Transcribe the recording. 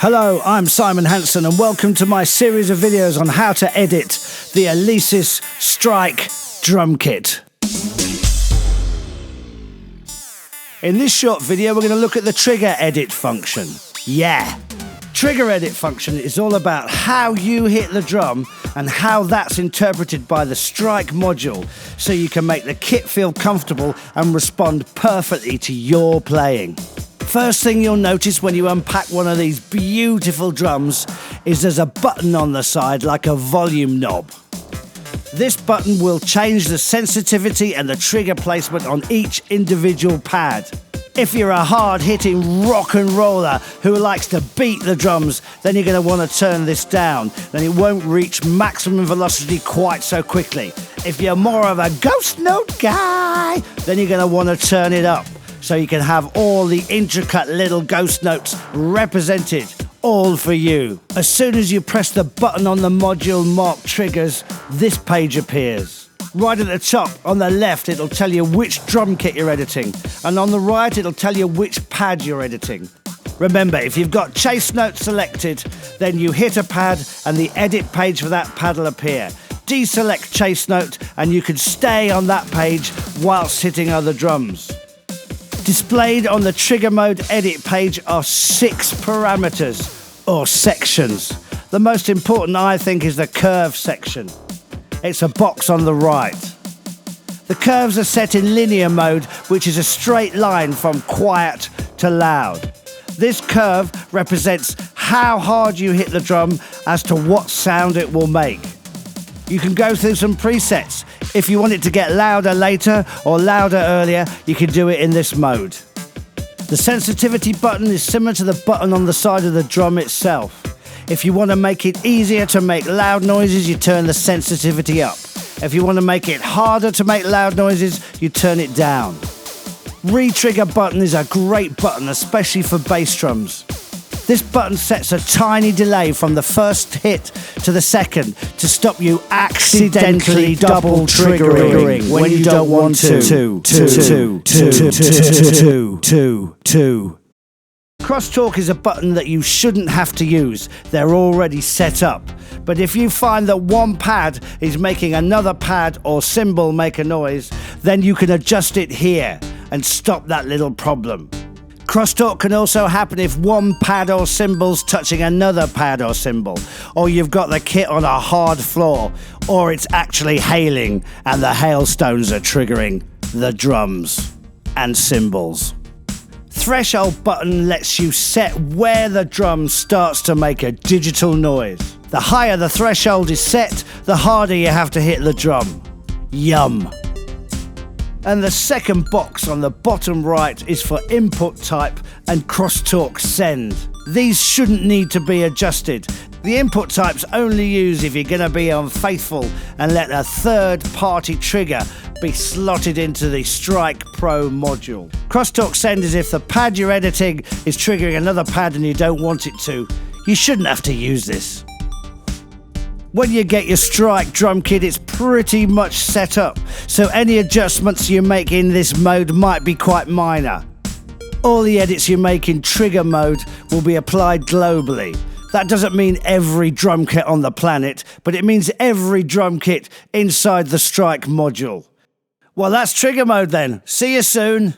Hello, I'm Simon Hanson and welcome to my series of videos on how to edit the Alesis Strike Drum Kit. In this short video we're going to look at the trigger edit function. Trigger edit function is all about how you hit the drum and how that's interpreted by the Strike module so you can make the kit feel comfortable and respond perfectly to your playing. First thing you'll notice when you unpack one of these beautiful drums is there's a button on the side like a volume knob. This button will change the sensitivity and the trigger placement on each individual pad. If you're a hard-hitting rock and roller who likes to beat the drums, then you're going to want to turn this down. Then it won't reach maximum velocity quite so quickly. If you're more of a ghost note guy, then you're going to want to turn it up so you can have all the intricate little ghost notes represented, all for you. As soon as you press the button on the module marked triggers, this page appears. Right at the top, on the left, it'll tell you which drum kit you're editing, and on the right, it'll tell you which pad you're editing. Remember, if you've got chase notes selected, then you hit a pad and the edit page for that pad will appear. Deselect chase note and you can stay on that page whilst hitting other drums. Displayed on the trigger mode edit page are 6 parameters, or sections. The most important, I think, is the curve section. It's a box on the right. The curves are set in linear mode, which is a straight line from quiet to loud. This curve represents how hard you hit the drum as to what sound it will make. You can go through some presets. If you want it to get louder later or louder earlier, you can do it in this mode. The sensitivity button is similar to the button on the side of the drum itself. If you want to make it easier to make loud noises, you turn the sensitivity up. If you want to make it harder to make loud noises, you turn it down. Re-trigger button is a great button, especially for bass drums. This button sets a tiny delay from the first hit to the second to stop you accidentally double triggering when you don't want to. Crosstalk is a button that you shouldn't have to use. They're already set up. But if you find that one pad is making another pad or cymbal make a noise, then you can adjust it here and stop that little problem. Crosstalk can also happen if one pad or cymbal's touching another pad or cymbal, or you've got the kit on a hard floor, or it's actually hailing and the hailstones are triggering the drums and cymbals. Threshold button lets you set where the drum starts to make a digital noise. The higher the threshold is set, the harder you have to hit the drum. Yum. And the second box on the bottom right is for input type and crosstalk send. These shouldn't need to be adjusted. The input types only use if you're going to be unfaithful and let a third-party trigger be slotted into the Strike Pro module. Crosstalk send is if the pad you're editing is triggering another pad and you don't want it to. You shouldn't have to use this. When you get your Strike drum kit, it's pretty much set up, so any adjustments you make in this mode might be quite minor. All the edits you make in trigger mode will be applied globally. That doesn't mean every drum kit on the planet, but it means every drum kit inside the Strike module. Well, that's trigger mode then. See you soon.